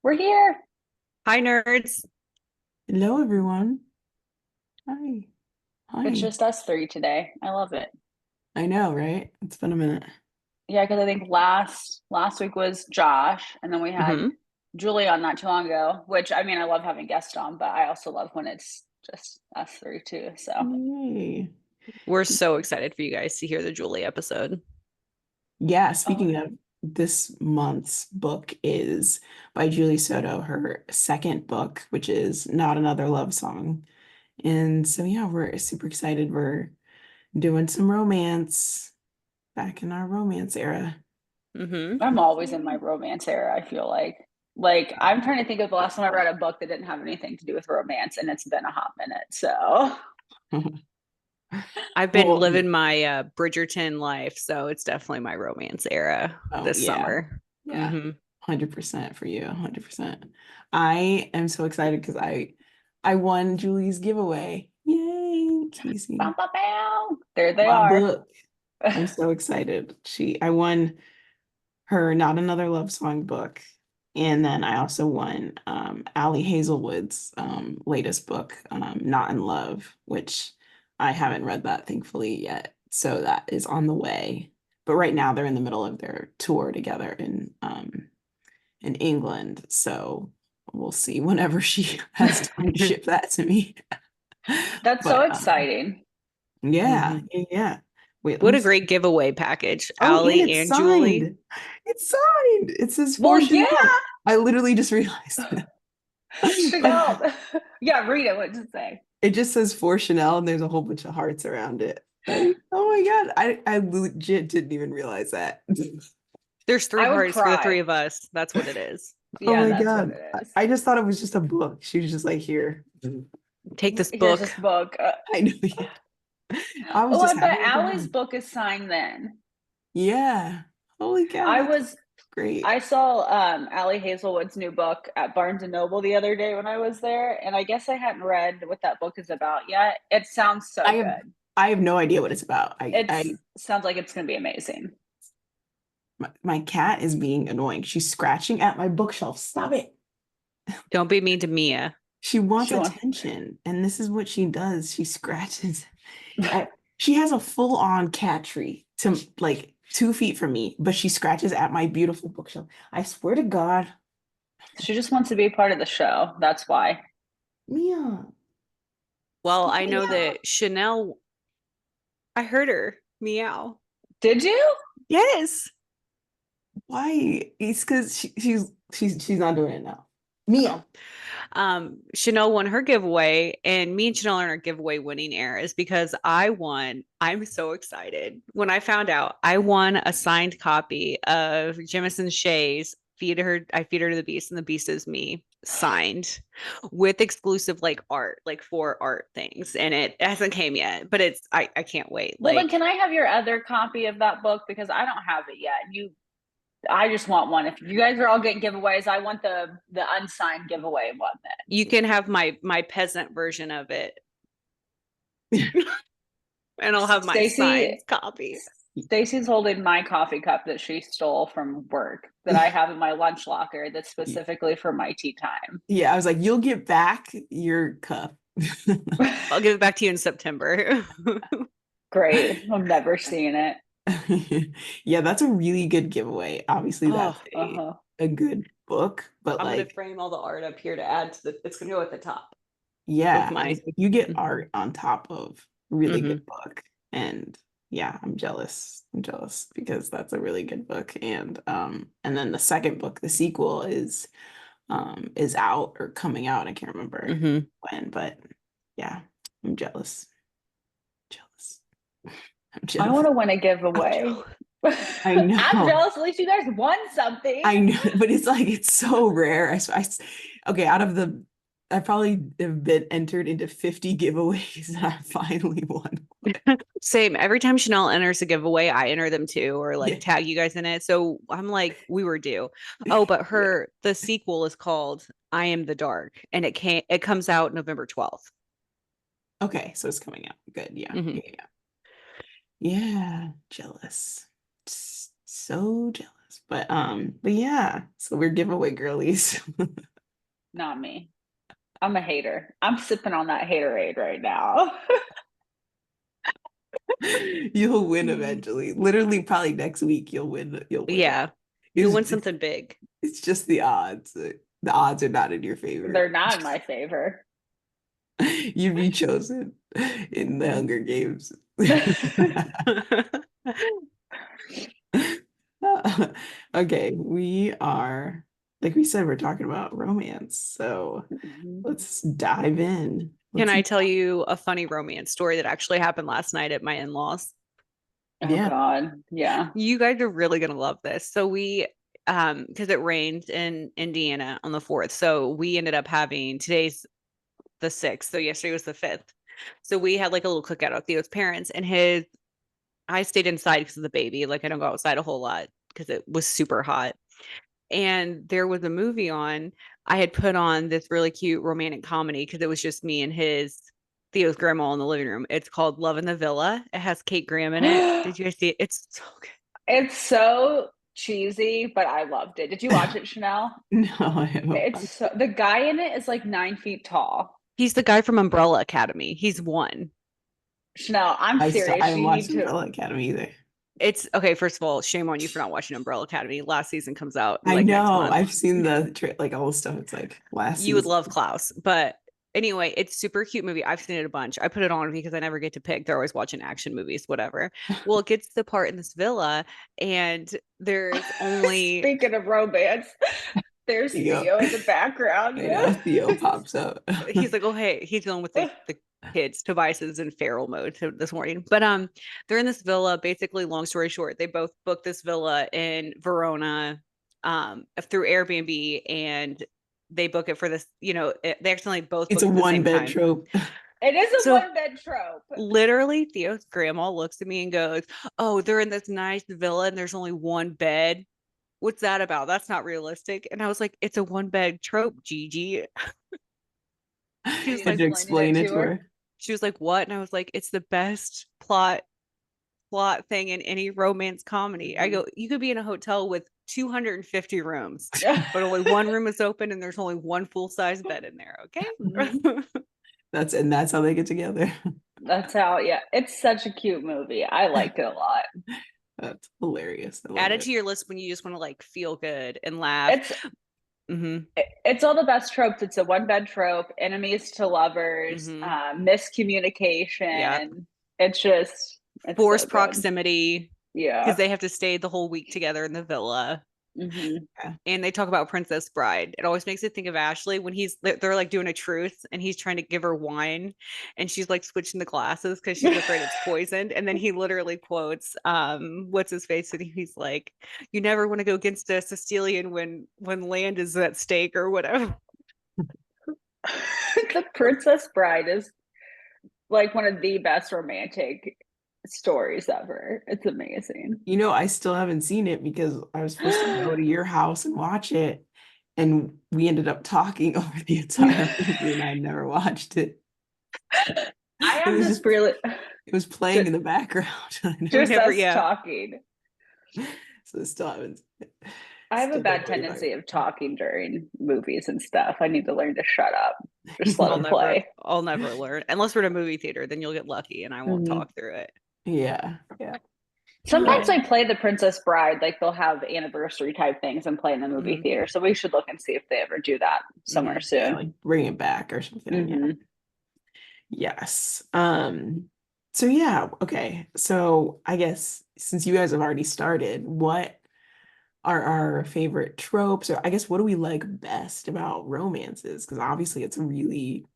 We're here. Hi, nerds. Hello, everyone. Hi. It's Hi. just us three today. I love it. I know, right? It's been a minute. Yeah, because I think last week was Josh, and then we had hmm Julie on not too long ago. Which I mean, I love having guests on, but I also love when it's just us three too. So Yay. We're so excited for you guys to hear the Julie episode. Yeah, oh, speaking of, this month's book is by Julie Soto, her second book, which is Not Another Love Song. And so, yeah, we're super excited. We're doing some romance back in our romance era. hmm I'm always in my romance era. I feel like I'm trying to think of the last time I read a book that didn't have anything to do with romance, and it's been a hot minute. So I've been Well, living my Bridgerton life, so it's definitely my romance era oh, this yeah. summer. Yeah. hmm 100% for you, 100%. I am so excited because I won Julie's giveaway. Yay, bow, Casey. bow, bow. There they My are. book. I'm so excited. I won her Not Another Love Song book. And then I also won Allie Hazelwood's latest book, Not in Love, which I haven't read that thankfully yet. So that is on the way. But right now they're in the middle of their tour together in England. So we'll see whenever she has time to ship that to me. That's so But exciting. yeah, hmm yeah, yeah. Wait, let What me a see. great giveaway package, Oh, and Allie it's and Julie. signed. It's signed. It says Well, for yeah. Chanel. I literally just realized that. Chanel. Yeah, read it. What does it say? It just says for Chanel and there's a whole bunch of hearts around it. Oh my God. I legit didn't even realize that. There's three I would hearts for the three cry. of us. That's what it is. Oh Yeah, my that's what God. it I, is. I just thought it was just a book. She was just like, here. Take this Here's book. this book. I know. Yeah. I was Oh, I just bet having a good Allie's time. book is signed then. Yeah. Holy cow, I that's was great. I saw Allie Hazelwood's new book at Barnes and Noble the other day when I was there, and I guess I hadn't read what that book is about yet. It sounds so I have good. I have no idea what it's about. It's sounds like it's gonna be amazing. My cat is being annoying. She's scratching at my bookshelf. Stop it. Don't be mean to Mia. She wants She wants attention, and this is what she does. She scratches she has a full-on cat tree to like 2 feet from me, but she scratches at my beautiful bookshelf. I swear to God, she just wants to be part of the show. That's why. Mia, Well, stop I it. know that Chanel, I heard her meow. Did you? Yes. Why? It's because she's not doing it now. Oh. Mia. Chanel won her giveaway, and me and Chanel are in our giveaway winning eras because I won. I'm so excited. When I found out I won a signed copy of Jemison Shea's I feed her to the beast, and the beast is me, signed with exclusive like art, like for art things. And it hasn't came yet, but I can't wait. Well, then Like, can I have your other copy of that book because I don't have it yet. I just want one. If you guys are all getting giveaways, I want the unsigned giveaway one then. you can have my peasant version of it, and I'll have my signed Stacy copy. Stacy's holding my coffee cup that she stole from work that I have in my lunch locker that's specifically for my tea time. Yeah, I was like, you'll get back your cup. I'll give it back to you in September. Great. I'm never seeing it. Yeah, that's a really good giveaway. Obviously, that's Oh, Uh-huh. a good book, but I'm gonna like, frame all the art up here to add to the. It's gonna go at the top of yeah, I my. was like, you get art on top of a really Mhm. good book. And yeah, I'm jealous. I'm jealous because that's a really good book. And then the second book, the sequel is out or coming out. I can't remember Mhm. when, but yeah, I'm jealous. Jealous. I'm I jealous. want to win a I'm giveaway. jealous. I I'm know. jealous. At least you guys won something. I know, but it's like it's so rare. Okay, out of I probably have been entered into 50 giveaways and I finally won. Same. Every time Chanel enters a giveaway, I enter them too, or like Yeah. tag you guys in it. So I'm like, we were due. Oh, but Yeah. the sequel is called I Am the Dark, and it comes out November 12th. Okay, so it's coming out. Good. Yeah. Mhm. Yeah. Yeah. Yeah. Jealous. So jealous. But yeah, so we're giveaway girlies. Not me. I'm a hater. I'm sipping on that haterade right now. You'll win eventually. Literally, probably next week you'll win. You'll win. Yeah. You'll win something big. It's just the odds. The odds are not in your favor. They're not in my favor. You'd be chosen in the Hunger Games. Okay, we are, like we said, we're talking about romance. So let's dive in. Can I tell you a funny romance story that actually happened last night at my in-laws? Oh Yeah. God. Yeah. You guys are really gonna love this. So we because it rained in Indiana on the 4th. So we ended up having today's the 6th. So yesterday was the 5th. So we had like a little cookout with Theo's parents and I stayed inside because of the baby. Like I don't go outside a whole lot because it was super hot. And there was a movie on. I had put on this really cute romantic comedy because it was just me and Theo's grandma in the living room. It's called Love in the Villa. It has Kate Graham in it. Did you guys see it? It's so good. It's so cheesy, but I loved it. Did you watch it, Chanel? No, I haven't. The guy in it is like 9 feet tall. He's the guy from Umbrella Academy. He's one. Chanel, I'm serious. I haven't You watched need to. Umbrella Academy either. It's okay. First of all, shame on you for not watching Umbrella Academy. Last season comes out. I like next know. month. I've seen the like all the stuff. It's like last You would season. love Klaus, but anyway, it's super cute movie. I've seen it a bunch. I put it on because I never get to pick. They're always watching action movies, whatever. Well, it gets to the part in this villa, and there's only Speaking of romance, there's Theo in the background. I know Theo pops up. he's like, oh hey, he's dealing with the kids. Tobias is in feral mode this morning. But they're in this villa. Basically, long story short, they both booked this villa in Verona through Airbnb, and they book it for this, they accidentally both It's a booked at the same one-bed time. trope. It is a So- one-bed trope. Literally, Theo's grandma looks at me and goes, oh, they're in this nice villa and there's only one bed. What's that about? That's not realistic. And I was like, it's a one-bed trope, Gigi. She was Had like, to explain it to her. She was like, what? And I was like, it's the best plot thing in any romance comedy. I go, you could be in a hotel with 250 rooms, but only one room is open and there's only one full-size bed in there. Okay. That's how they get together. That's how, yeah. It's such a cute movie. I liked it a lot. That's hilarious. Add it to your list when you just want to like feel good and laugh. It's all the best tropes. It's a one-bed trope, enemies to lovers, miscommunication. Yep. It's forced so proximity. Yeah. Because they have to stay the whole week together in the villa. And they talk about Princess Bride. It always makes me think of Ashley when they're like doing a truce and he's trying to give her wine and she's like switching the glasses because she's afraid it's poisoned. And then he literally quotes what's his face, and he's like, you never want to go against a Sicilian when land is at stake or whatever. The Princess Bride is like one of the best romantic stories ever. It's amazing. I still haven't seen it because I was supposed to go to your house and watch it, and we ended up talking over the entire movie, and I never watched it. I have this really. It was playing in the background. Just us talking. So still haven't. I have a bad tendency of talking during movies and stuff. I need to learn to shut up. Just let them play. I'll never learn unless we're in a movie theater. Then you'll get lucky, and I won't talk through it. Yeah. Sometimes I play The Princess Bride, like they'll have anniversary type things and play in the movie theater. So we should look and see if they ever do that somewhere soon. Yeah, like bring it back or something. Yeah. Yes. So yeah, okay. So I guess since you guys have already started, what are our favorite tropes, or I guess what do we like best about romances? Because obviously it's really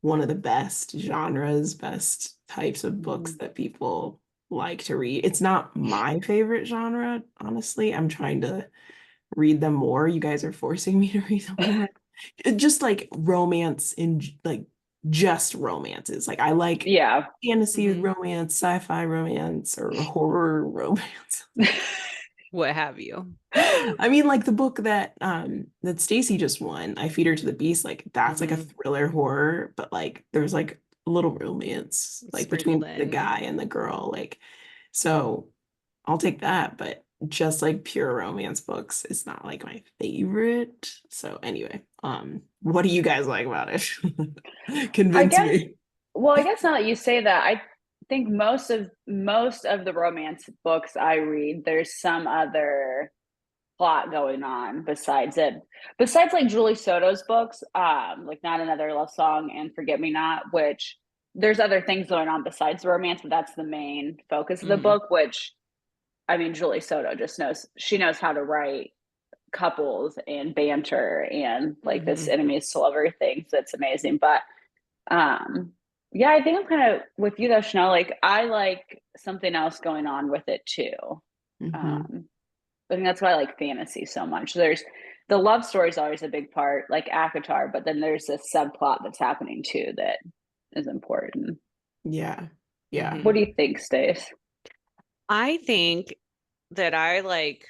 one of the best genres, best types of books that people like to read. It's not my favorite genre, honestly. I'm trying to read them more. You guys are forcing me to read them more. Just like romance in like just romances. Like I like fantasy romance, sci-fi romance, or horror romance. What have you? I mean, like the book that Stacy just won, I Feed Her to the Beast, like that's like a thriller horror, but like there's like a little romance like between the guy and the girl. Like, so I'll take that, but just like pure romance books is not like my favorite. So anyway, what do you guys like about it? I Convince guess, me. well, I guess now that you say that, I think most of the romance books I read, there's some other plot going on besides it. Besides like Julie Soto's books, like Not Another Love Song and Forget Me Not, which there's other things going on besides the romance, but that's the main focus of the Mhm. book, which I mean, Julie Soto just knows how to write couples and banter and like this Mhm. enemies to lover thing. That's amazing. But um yeah, I think I'm kind of with you though, Chanel. Like I like something else going on with it too. Mhm. Um I think that's why I like fantasy so much. There's the love story is always a big part, like Akatar, but then there's this subplot that's happening too that is important. Yeah. Yeah. What Mhm. do you think, Stace? I think that I like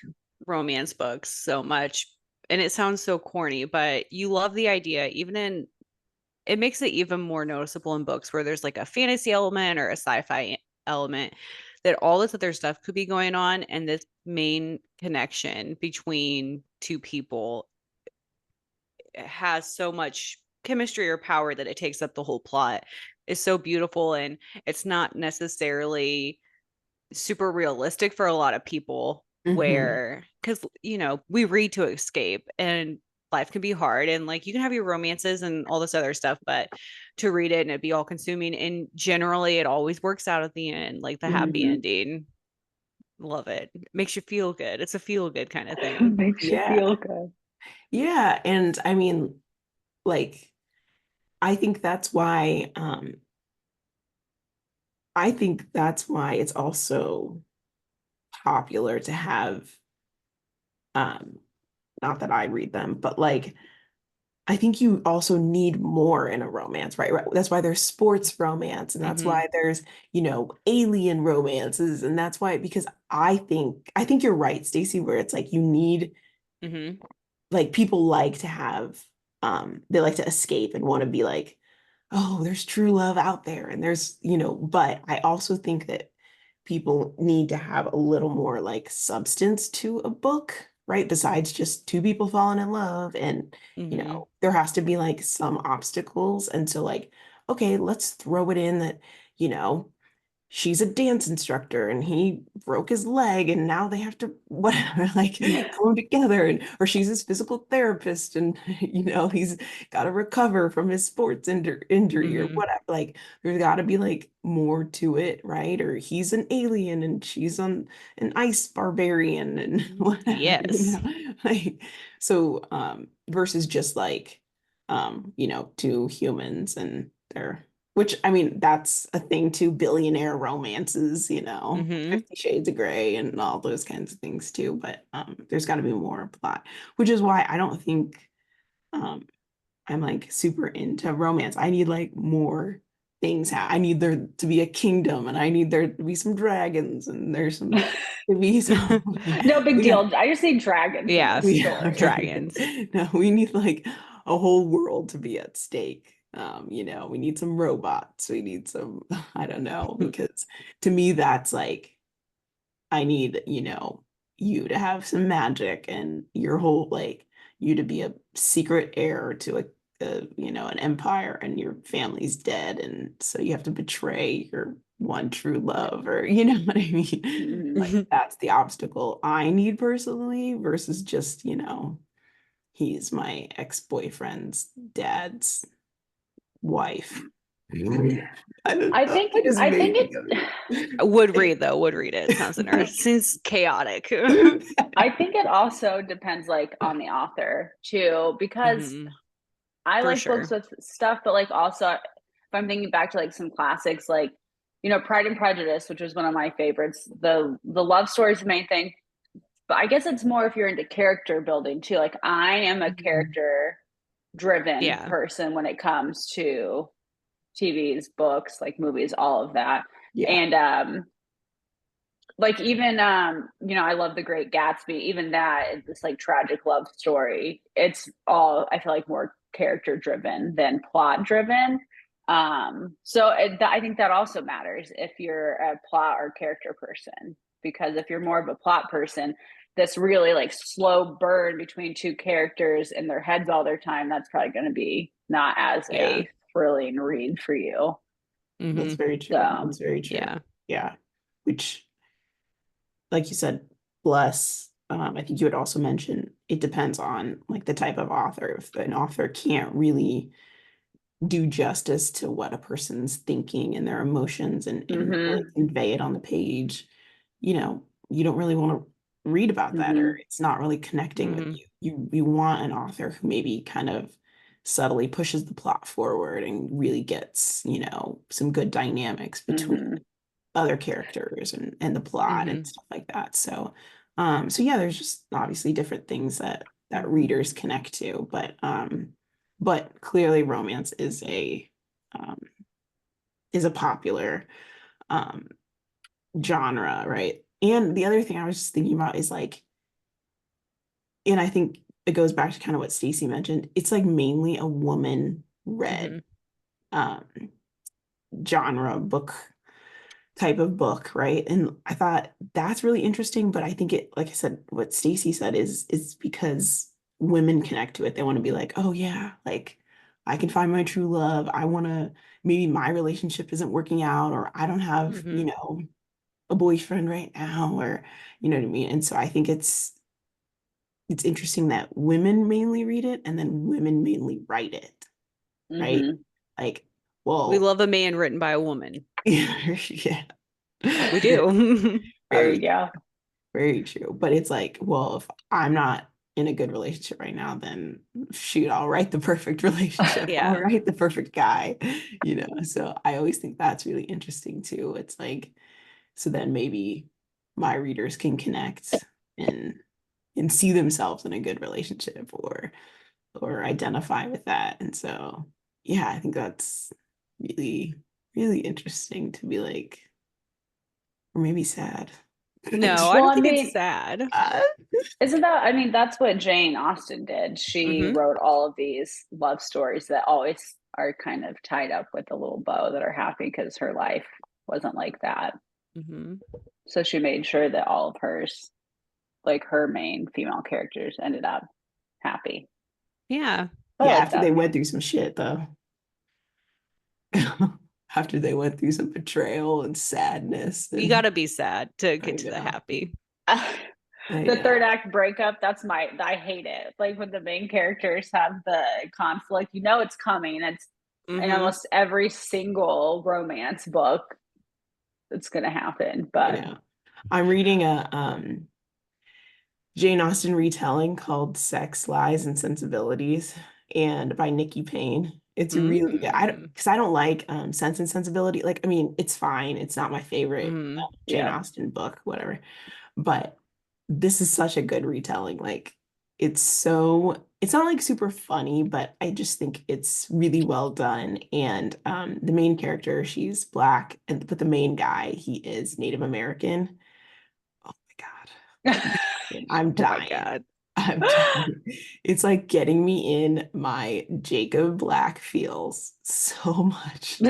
romance books so much, and it sounds so corny, but you love the idea, even in it makes it even more noticeable in books where there's like a fantasy element or a sci-fi element that all this other stuff could be going on, and this main connection between two people has so much chemistry or power that it takes up the whole plot is so beautiful, and it's not necessarily super realistic for a lot of people Mhm. where because we read to escape and life can be hard, and like you can have your romances and all this other stuff, but to read it and it be all consuming, and generally it always works out at the end, like the happy Mhm. ending. Love it. Makes you feel good. It's a feel good kind of thing. Makes you Yeah. feel good. Yeah. And I mean, like, I think that's why, I think that's why it's also popular to have, um, not that I read them, but like I think you also need more in a romance, right? Right. That's why there's sports romance, and that's Hmm. why there's, alien romances, and that's why because I think you're right, Stacey, where it's like you need Hmm. like people like to have they like to escape and want to be like, oh, there's true love out there, and but I also think that people need to have a little more like substance to a book, right? Besides just two people falling in love. And, Hmm. there has to be like some obstacles. And so, like, okay, let's throw it in that, you know, she's a dance instructor and he broke his leg and now they have to whatever like come together, or she's his physical therapist and he's got to recover from his sports injury or Hmm. whatever. Like there's got to be like more to it, right? Or he's an alien and she's an ice barbarian and whatever, Yes. like so versus just like two humans and they're which I mean, that's a thing too, billionaire romances, Hmm. 50 Shades of Grey and all those kinds of things too. But there's got to be more plot, which is why I don't think um, I'm like super into romance. I need like more things. I need there to be a kingdom and I need there to be some dragons and there's some to be some. No big Yeah, deal. I just need dragons in Yeah, this yeah, story. dragons. right. No, we need like a whole world to be at stake. We need some robots. We need some, I don't know, because to me, that's like, I need, you to have some magic and your whole, like, you to be a secret heir to an empire and your family's dead. And so you have to betray your one true love, or, you know what I mean? Like, Mhm. that's the obstacle I need personally versus just, he's my ex-boyfriend's dad's wife. I don't I know. think I just I think made it's Would read though, would read it. Sounds interesting. Seems chaotic. I think it also depends like on the author too, because Hmm. I For like books sure. with stuff, but like also if I'm thinking back to like some classics like Pride and Prejudice, which was one of my favorites. The love story is the main thing, but I guess it's more if you're into character building too. Like I am a Mhm. character driven Yeah. person when it comes to TVs, books, like movies, all of that. Yeah. And like even I love The Great Gatsby. Even that is this like tragic love story. It's all I feel like more character driven than plot driven. So I think that also matters if you're a plot or character person. because if you're more of a plot person, this really like slow burn between two characters in their heads all their time, that's probably going to be not as Yeah. a thrilling read for you. That's Mm-hmm. very true. So, That's very true. Yeah. Yeah. Which, like you said, plus, I think you had also mentioned it depends on like the type of author. If an author can't really do justice to what a person's thinking and their emotions and really convey it on the page, you don't really want to read about that, or it's not really connecting with you. You want an author who maybe kind of subtly pushes the plot forward and really gets, some good dynamics between other characters and the plot and stuff like that. So yeah, there's just obviously different things that readers connect to, but clearly romance um is a popular um genre, right? And the other thing I was just thinking about is like, and I think it goes back to kind of what Stacy mentioned, it's like mainly a woman read um genre book type of book, right? And I thought that's really interesting, but I think it, like I said, what Stacy said is because women connect to it. They want to be like, oh yeah, like I can find my true love. I want to, maybe my relationship isn't working out, or I don't have, a boyfriend right now, or you know what I mean? And so I think it's interesting that women mainly read it and then women mainly write it, right? Like, We well, love a man written by a woman. yeah. We do. there you go. Very true. But it's like, well, if I'm not in a good relationship right now, then shoot, I'll write the perfect relationship. I'll Yeah. write the perfect guy. So I always think that's really interesting too. It's like, so then maybe my readers can connect and see themselves in a good relationship or identify with that. And so yeah, I think that's really, really interesting to be like, or maybe sad. No, I Well, don't I think it's mean, sad. Uh, isn't that, I mean, that's what Jane Austen did. She wrote all of these love stories that always are kind of tied up with a little bow that are happy because her life wasn't like that. So she made sure that all of hers, like her main female characters, ended up happy. Yeah. I Yeah, like after they that. went through some shit though. After they went through some betrayal and sadness You and got to be sad to I get to the know. happy. I The third know. act breakup, I hate it. Like when the main characters have the conflict, it's coming. It's in almost every single romance book it's gonna happen. I But know. I'm reading a Jane Austen retelling called Sex, Lies, and Sensibilities, and by Nikki Payne. It's really good. I don't like Sense and Sensibility. Like, I mean, it's fine. It's not my favorite Jane yeah. Austen book, whatever. But this is such a good retelling. Like, it's not like super funny, but I just think it's really well done. And the main character, she's Black, but the main guy, he is Native American. Oh my God. I'm Oh my dying. God. I'm dying. It's like getting me in my Jacob Black feels so much.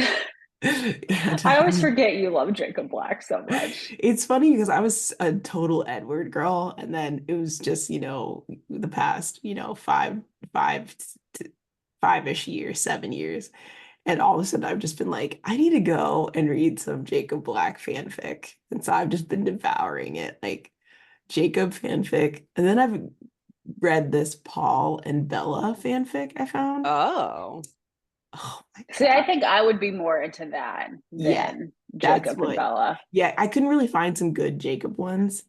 And I always forget you love Jacob Black so much. it's funny because I was a total Edward girl, and then it was just, the past, five, to 5-ish years, 7 years. And all of a sudden I've just been like, I need to go and read some Jacob Black fanfic. And so I've just been devouring it. Like Jacob fanfic. And then I've read this Paul and Bella fanfic I found. Oh. Oh my See, I God. think I would be more into that Yeah, than that's Jacob and what, Bella. yeah, I couldn't really find some good Jacob ones.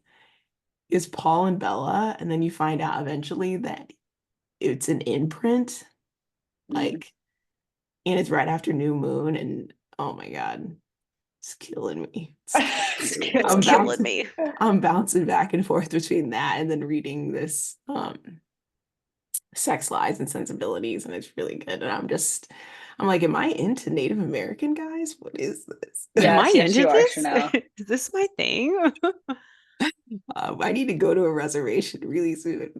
Is Paul and Bella, and then you find out eventually that it's an imprint, like, and it's right after New Moon, and oh my God, it's killing me. It's I'm killing bouncing, me. I'm bouncing back and forth between that and then reading this Sex, Lies, and Sensibilities, and it's really good. And I'm like, am I into Native American guys? What is this? Am I Yes, into you are, this? Chanel. Is this my thing? I need to go to a reservation really soon.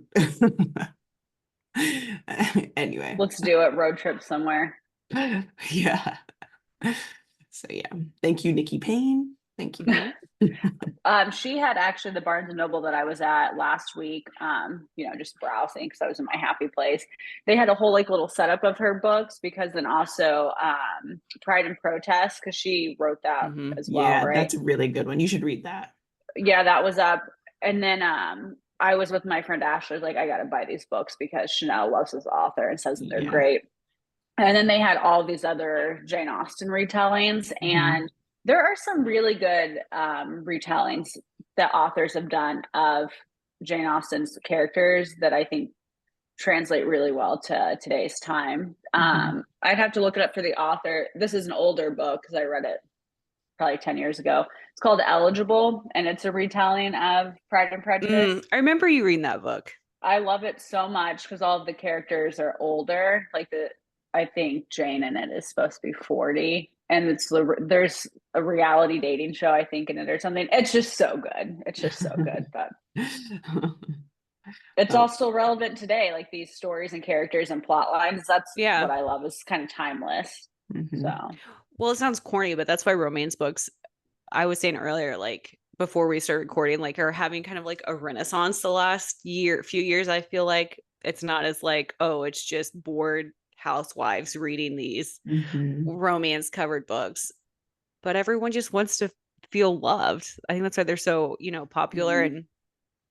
Anyway, Let's do it. Road trip somewhere. yeah. So yeah, thank you, Nikki Payne. Thank you. She had actually the Barnes and Noble that I was at last week, just browsing because I was in my happy place. They had a whole like little setup of her books because then also Pride and Protest because she wrote that as well, Yeah, right? that's a really good one. You should read that. Yeah, that was up. And then I was with my friend Ashley, like, I gotta buy these books because Chanel loves this author and says that they're Yeah. great. And then they had all these other Jane Austen retellings, and there are some really good retellings that authors have done of Jane Austen's characters that I think translate really well to today's time. I'd have to look it up for the author. This is an older book because I read it probably 10 years ago. It's called Eligible, and it's a retelling of Pride and Prejudice. I remember you reading that book. I love it so much because all of the characters are older. I think Jane in it is supposed to be 40, and there's a reality dating show I think in it or something. It's just so good. It's just so good, but it's all still relevant today. Like these stories and characters and plot lines. That's what I love. Is kind of timeless. So, well, it sounds corny, but that's why romance books. I was saying earlier, like before we started recording, like are having kind of like a renaissance the last few years. I feel like it's not as like, oh, it's just bored housewives reading these romance covered books, but everyone just wants to feel loved. I think that's why they're so, popular. And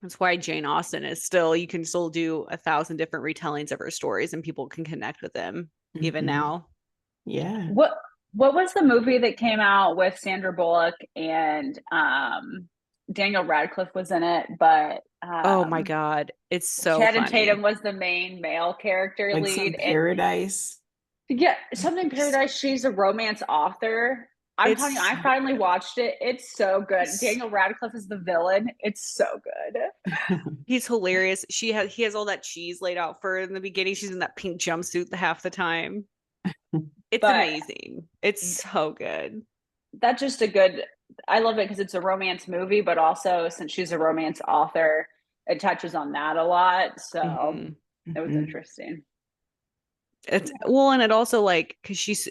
that's why Jane Austen is still, you can still do 1,000 different retellings of her stories and people can connect with them even now. Yeah. What was the movie that came out with Sandra Bullock and Daniel Radcliffe was in it, but oh my God, it's so Channing funny. Tatum was the main male character like lead. Paradise. Something Paradise. She's a romance author. I'm telling you, I finally watched it. It's so good. Daniel Radcliffe is the villain. It's so good. He's hilarious. He has all that cheese laid out for her in the beginning. She's in that pink jumpsuit half the time. It's amazing. It's so good. That's just I love it because it's a romance movie, but also since she's a romance author, it touches on that a lot. So it was interesting. It's well, and it also like because she's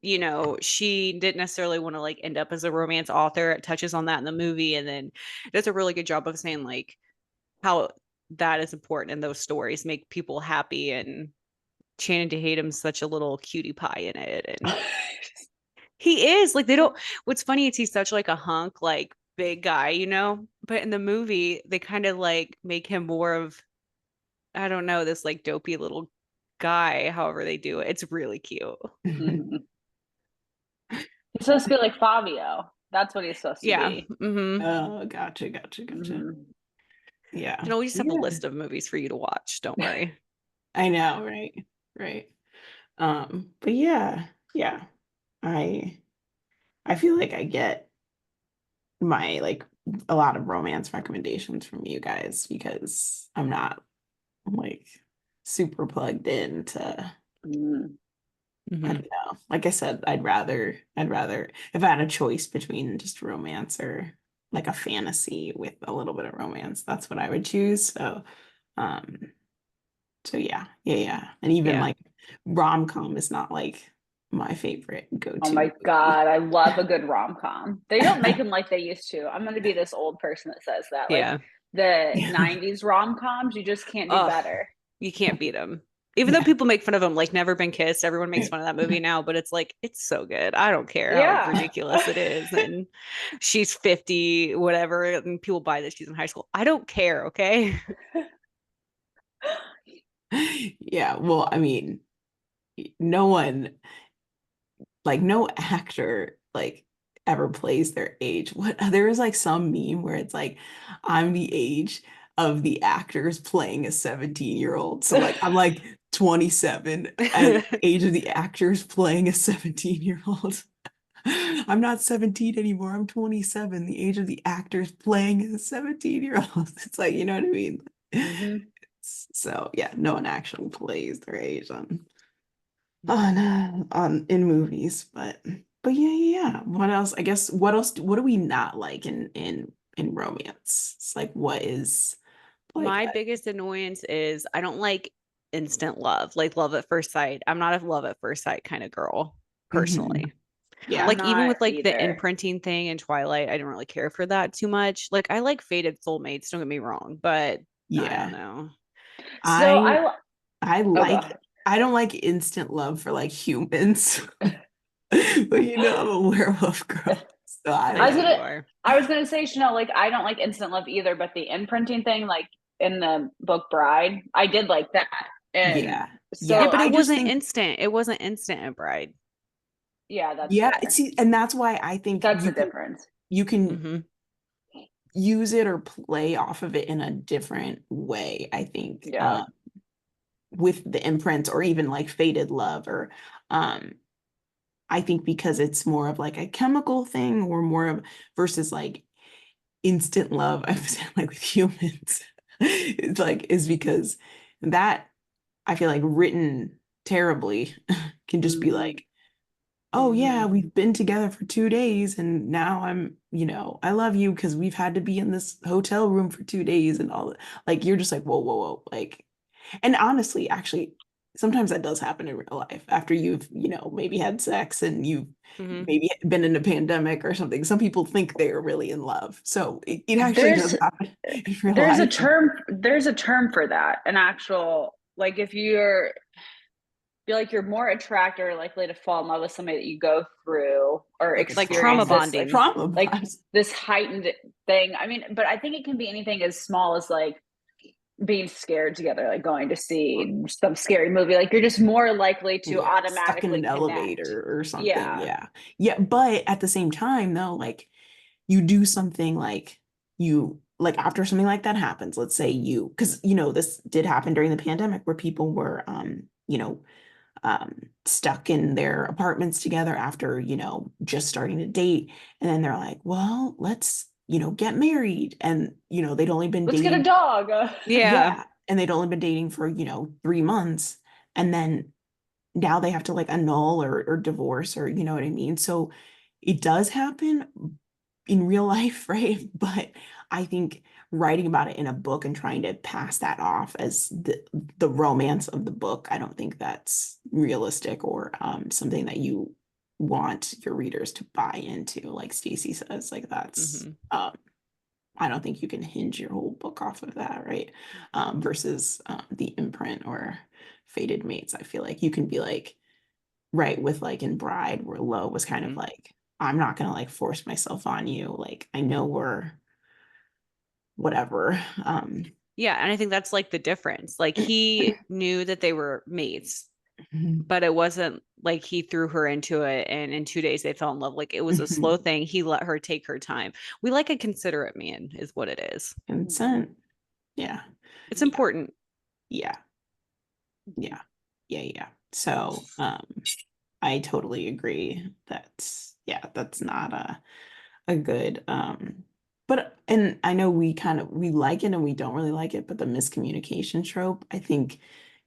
she didn't necessarily want to like end up as a romance author. It touches on that in the movie, and then it does a really good job of saying like how that is important in those stories, make people happy. And Channing Tatum's such a little cutie pie in it, and he is like what's funny is he's such like a hunk, like big guy, but in the movie they kind of like make him more of, I don't know, this like dopey little guy, however they do it. It's really cute. He's supposed to be like Fabio. That's what he's supposed to be. Oh, gotcha. Yeah. We just have a list of movies for you to watch. Don't worry. I know, right. But yeah. I feel like I get my like a lot of romance recommendations from you guys because I'm not like super plugged into I don't know. Like I said, I'd rather if I had a choice between just romance or like a fantasy with a little bit of romance, that's what I would choose. So yeah. And even like rom-com is not like my favorite go-to. Oh my God, I love a good rom-com. They don't make them like they used to. I'm going to be this old person that says that. Like the 90s rom-coms, you just can't do better. You can't beat them. Even though people make fun of them, like Never Been Kissed, everyone makes fun of that movie now, but it's like, it's so good. I don't care how ridiculous it is. And she's 50, whatever, and people buy that she's in high school. I don't care, okay? Yeah, well, I mean, no actor like ever plays their age. There is like some meme where it's like, I'm the age of the actors playing a 17-year-old. So like I'm like 27 at the age of the actors playing a 17-year-old. I'm not 17 anymore. I'm 27, the age of the actors playing a 17-year-old. It's like, you know what I mean? So yeah, no one actually plays their age on in movies, but yeah. What else? I guess what do we not like in romance? It's like what is like my biggest annoyance is I don't like instant love, like love at first sight. I'm not a love at first sight kind of girl personally. Yeah. I'm Like even not with like the either. imprinting thing in Twilight, I didn't really care for that too much. Like I like fated soulmates, don't get me wrong, but I don't Yeah. know. So I I I oh go like ahead. I don't like instant love for like humans. But you know, I'm a werewolf girl. So I I I was know like you gonna are. I was gonna say, Chanel, like I don't like instant love either, but the imprinting thing, like in the book Bride, I did like that. And yeah. Yeah, Yeah. so but it I just wasn't think instant. It wasn't instant in Bride. yeah, that's yeah, fair. see, and that's why I think That's the difference. you can Mm-hmm. use it or play off of it in a different way, I think. Yeah. With the imprints or even like fated love or um I think because it's more of like a chemical thing or more of versus like instant love, I'm saying like with humans. It's like is because that I feel like written terribly can just be Mhm. like, oh Mm-hmm. yeah, we've been together for 2 days and now I'm, you know, I love you because we've had to be in this hotel room for 2 days and all that. Like you're just like, whoa, whoa, whoa. Like, and honestly, actually, sometimes that does happen in real life after you've, you know, maybe had sex and you've Mm-hmm. maybe been in a pandemic or something. Some people think they're really in love. So it actually There's does happen in real life. there's a term for that. An actual like if you're feel like you're more attracted or likely to fall in love with somebody that you go through or Like a Like trauma experience trauma, this bonding. trauma like bonds. this heightened thing. I mean, but I think it can be anything as small as like being scared together, like going to see some scary movie. Like you're just more likely to Yeah, stuck in automatically an connect. elevator or something. Yeah. Yeah. Yeah, but at the same time though, like you do something like you like after something like that happens, let's say you because you know this did happen during the pandemic where people were you know stuck in their apartments together after, you know, just starting to date. And then they're like, well, let's, you know, get married. And, you know, they'd only been Let's get a dating. dog. Yeah. Yeah. And they'd only been dating for, you know, 3 months. And then now they have to like annul or divorce or, you know what I mean? So it does happen in real life, right? But I think writing about it in a book and trying to pass that off as the romance of the book, I don't think that's realistic or something that you want your readers to buy into. Like Stacy says, like that's Mm-hmm. I don't think you can hinge your whole book off of that, right? Versus the imprint or fated mates. I feel like you can be like right with like in Bride where Lo was kind of Mm-hmm. like, I'm not gonna like force myself on you. Like I know we're whatever. Yeah, and I think that's like the difference. Like he knew that they were mates, but it wasn't like he threw her into it and in 2 days they fell in love. Like it was a slow thing. He let her take her time. We like a considerate man, is what it is. Consent. Yeah. It's Yeah. important. Yeah. Yeah. Yeah. Yeah. So I totally agree. That's yeah, that's not a good but and I know we kind of we like it and we don't really like it, but the miscommunication trope, I think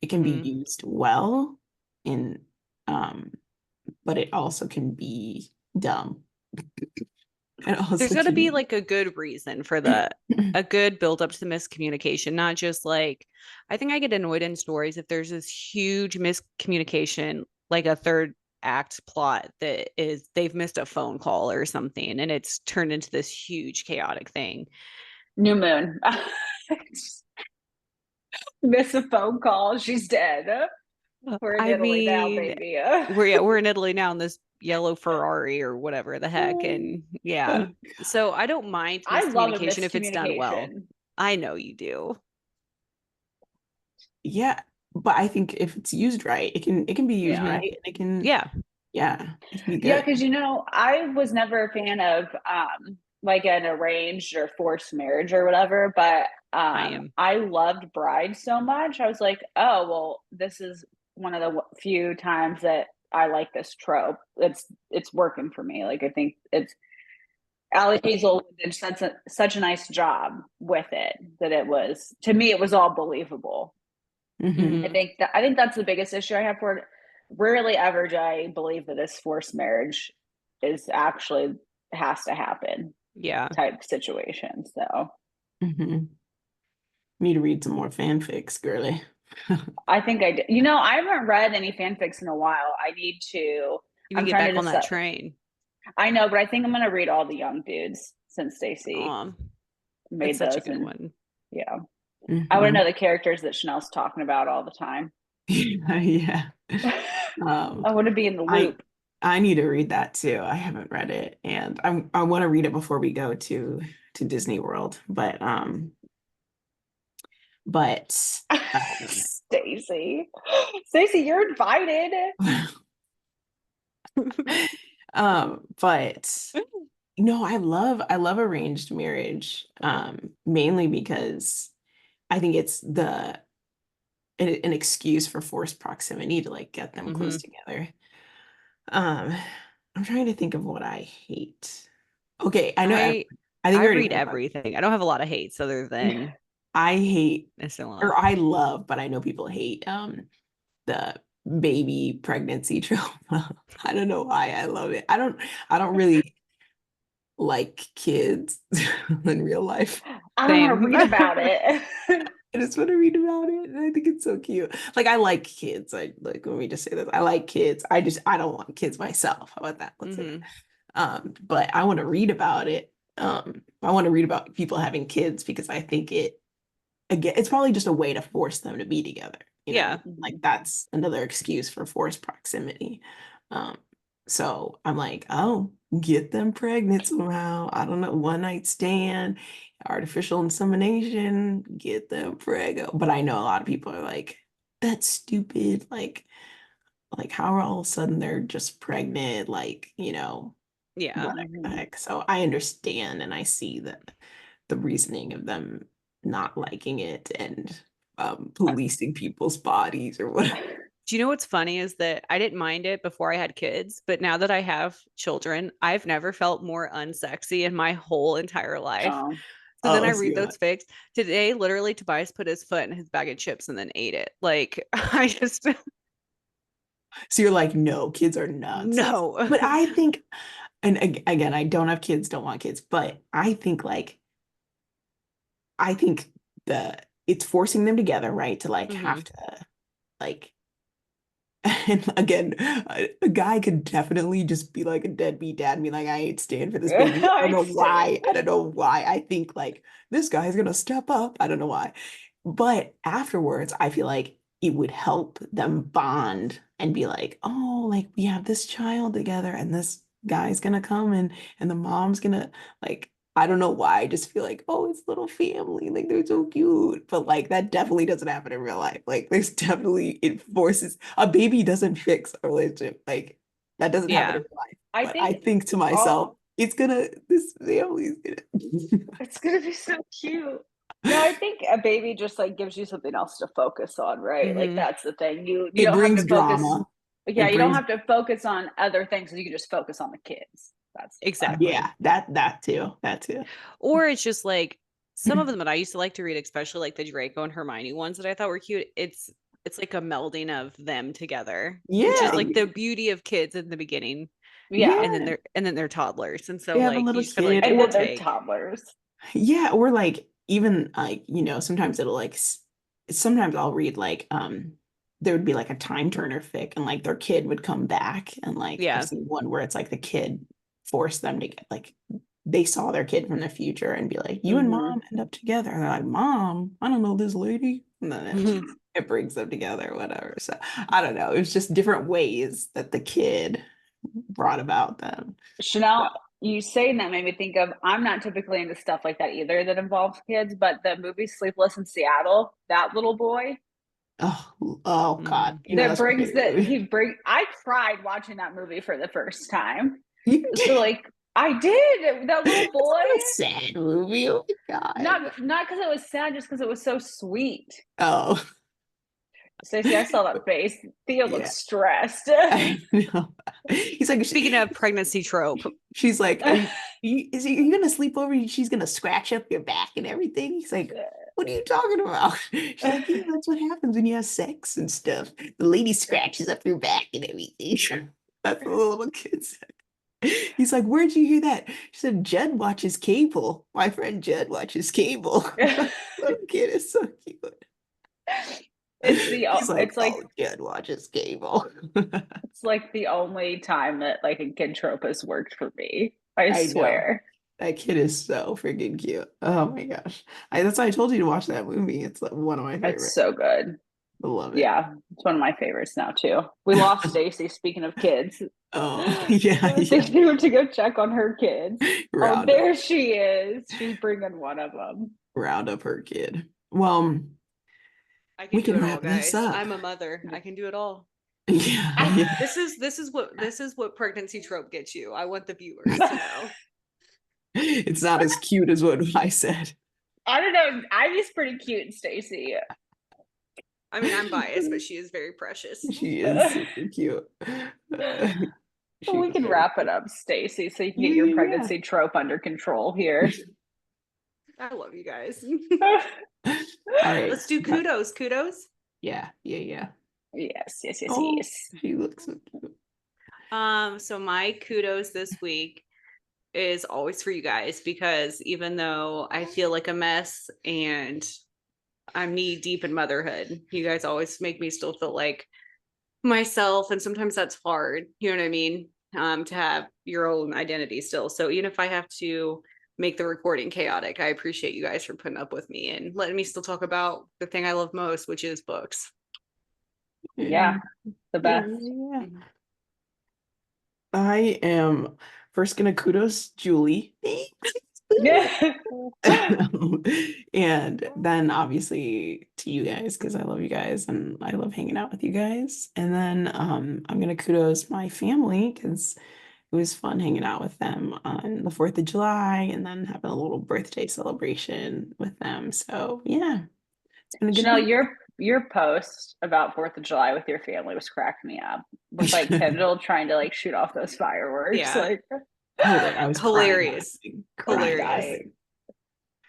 it can be Mhm. used well in um but it also can be dumb. It There's also got to be can like a good reason for the a good build up to the miscommunication, not just like I think I get annoyed in stories if there's this huge miscommunication, like a third act plot that is they've missed a phone call or something and it's turned into this huge chaotic thing. New moon. Miss a phone call. She's dead. We're in I Italy now, mean, baby. we're in Italy now in this yellow Ferrari or whatever the heck. And yeah. So I don't mind I love a miscommunication if it's done well. miscommunication. I know you do. yeah, but I think if it's used right, it can be used Hmm. right and it can Yeah. yeah, it can be Yeah, good. because I was never a fan of like an arranged or forced marriage or whatever, but I am. I loved Bride so much. I was like, oh well, this is one of the few times that I like this trope. It's working for me. Like I think it's Allie Hazel did such a nice job with it that it was to me it was all believable. Hmm. Hmm. I think that's the biggest issue I have for it. Rarely ever do I believe that this forced marriage is actually has to happen Yeah. type situation. So Hmm. Need to read some more fanfics, girly. I think I did. I haven't read any fanfics in a while. I need to. You need to I'm get trying to back on that decide. train. I know, but I think I'm gonna read all the young dudes since Stacy It's made such a those, good and one. yeah, I want to Mhm. know the characters that Chanel's talking about all the time. Yeah. Um, I want to be in the I loop. I need to read that too. I haven't read it, and I want to read it before we go to Disney World. But Stacy, Stacy, you're invited. but no, I love arranged marriage, mainly because I think it's an excuse for forced proximity to like get them close Mhm. together. Um, I'm trying to think of what I hate. Okay, I know. I I think I we already read went about. everything. I don't have a lot of hates other than I hate, instant or love. I love, but I know people hate the baby pregnancy trauma. I don't know why I love it. I don't really like kids in real life. I don't want to Same. read about it. I just want to read about it, and I think it's so cute. Like I like kids. I like let me just say this. I like kids. I don't want kids myself. How about that? Let's say that. Hmm. But I want to read about it. I want to read about people having kids because I think again, it's probably just a way to force them to be together. Yeah. Like that's another excuse for forced proximity. Um, so I'm like, oh, get them pregnant somehow. I don't know, one night stand, artificial insemination, get them pregnant. But I know a lot of people are like, that's stupid. Like how are all of a sudden they're just pregnant? Like, Yeah. whatever the Mhm. heck. So I understand and I see the reasoning of them not liking it and policing people's bodies or whatever. Do you know what's funny is that I didn't mind it before I had kids, but now that I have children, I've never felt more unsexy in my whole entire life. Oh, So then Oh, I I see read that. those fics. Today, literally, Tobias put his foot in his bag of chips and then ate it. Like, I just, So you're like, no, kids are nuts. no. But I think, and again, I don't have kids, don't want kids, but I think the it's forcing them together, right? To like have Hmm. to like and again, a guy could definitely just be like a deadbeat dad and be like, I ain't stand for this baby. I don't I know stand. why. I don't know why. I think like this guy's gonna step up. I don't know why. But afterwards, I feel like it would help them bond and be like, oh, like we have this child together and this guy's gonna come and the mom's gonna like I don't know why. I just feel like, oh, it's little family. Like they're so cute. But like that definitely doesn't happen in real life. Like there's definitely it forces a baby doesn't fix a relationship. Like that doesn't happen in Yeah. real life. I But I think think to myself, all this family's gonna it's gonna be so cute. No, I think a baby just like gives you something else to focus on, right? Like Hmm. that's the thing. You it don't have brings to focus. drama. Yeah, It you don't brings have to focus on other things. You can just focus on the kids. That's the fun part. Exactly. yeah, that too. That too. Or it's just like some of them that I used to like to read, especially like the Draco and Hermione ones that I thought were cute. It's like a melding of them together, which is Yeah, like the beauty of kids in the beginning, Yeah, and then yeah. they're toddlers, and They so have a like you little just gotta like kid, give and and then or they're take. toddlers. yeah, or like even like sometimes it'll like sometimes I'll read like there would be like a time turner fic and like their kid would come back and like I've Yeah. seen one where it's like the kid forced them to get like they saw their kid from the future and be like you and Hmm. mom end up together and they're like mom I don't know this lady and then it brings them together or whatever so I don't know it's just different ways that the kid brought about them. Chanel, you saying that made me think of I'm not typically into stuff like that either that involves kids, but the movie Sleepless in Seattle, that little boy Oh God, Mhm. that that's my brings favorite that movie. he bring I cried watching that movie for the first time. You So did. like I did that little It's boy. not a sad movie. Oh my God. Not because it was sad, just because it was so sweet. Oh, Stacey, I saw that face. Theo looks yeah. stressed. I know. He's like, Speaking of pregnancy trope, she's like, are you gonna sleep over? She's gonna scratch up your back and everything. He's like, what are you talking about? She's like, yeah, that's what happens when you have sex and stuff. The lady scratches up your back and everything. That's what the little kid said. He's like, where'd you hear that? She said, Jed watches cable. My friend Jed watches cable. Little kid is so cute. He's like, it's like oh, Jen watches cable. it's like the only time that like a kid trope has worked for me. I I know. swear. That kid is so freaking cute. Oh my gosh. That's why I told you to watch that movie. It's like one of my It's favorites. so good. I love it. Yeah, it's one of my favorites now too. We lost Stacy. Speaking of kids, Oh, yeah, yeah. Stacy went to go check on her kids. Oh, Round up, there she is. She's bringing one of them. round up her kid. Well, I can we do can it all, wrap this guys. up. I'm a mother. I can do it all. Yeah, yeah. This is what pregnancy trope gets you. I want the viewers to know. It's not as cute as what I said. I don't know. Ivy's pretty cute, Stacy. I mean, I'm biased, but she is very precious. She is super cute. She We is can very wrap it up, Stacy, so you can get cute. your Yeah, yeah, pregnancy trope under control here. I love you guys. yeah. All right. Let's do kudos. Kudos. Yeah, yeah, yeah. Yes, yes, yes, Oh, yes. she looks so cute. So my kudos this week is always for you guys, because even though I feel like a mess and I'm knee deep in motherhood, you guys always make me still feel like myself, and sometimes that's hard, you know what I mean, to have your own identity still. So even if I have to make the recording chaotic, I appreciate you guys for putting up with me and letting me still talk about the thing I love most, which is books. Yeah, the best. Yeah. I am first gonna kudos Julie. Yeah. And then obviously to you guys, because I love you guys and I love hanging out with you guys. And then I'm gonna kudos my family because it was fun hanging out with them on the 4th of July and then having a little birthday celebration with them. So yeah, it's been a good Chanel, week. your post about 4th of July with your family was cracking me up. With like Kendall trying to like shoot off those fireworks. Yeah. Like I was crying, Hilarious. crying. Hilarious.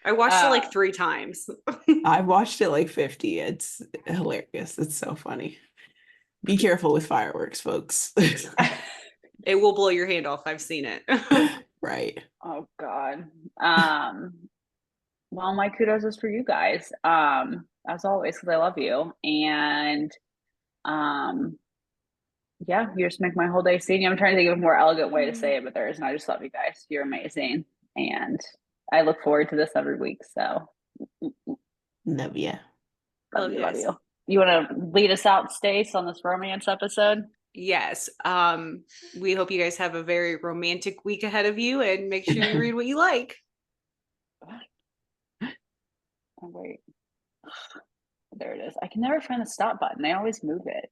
I watched it like 3 times. I've watched it like 50. It's hilarious. It's so funny. Be careful with fireworks, folks. It will blow your hand off. I've seen it. Right. Oh God. Well, my kudos is for you guys. As always, because I love you. And yeah, you just make my whole day seeing you. I'm trying to think of a more elegant way to say it, but there isn't. I just love you guys. You're amazing. And I look forward to this every week. So Love ya. love Love you, you love guys. you. You want to lead us out, Stace, on this romance episode? Yes. We hope you guys have a very romantic week ahead of you, and make sure you read what you like. Oh, wait. There it is. I can never find the stop button. They always move it.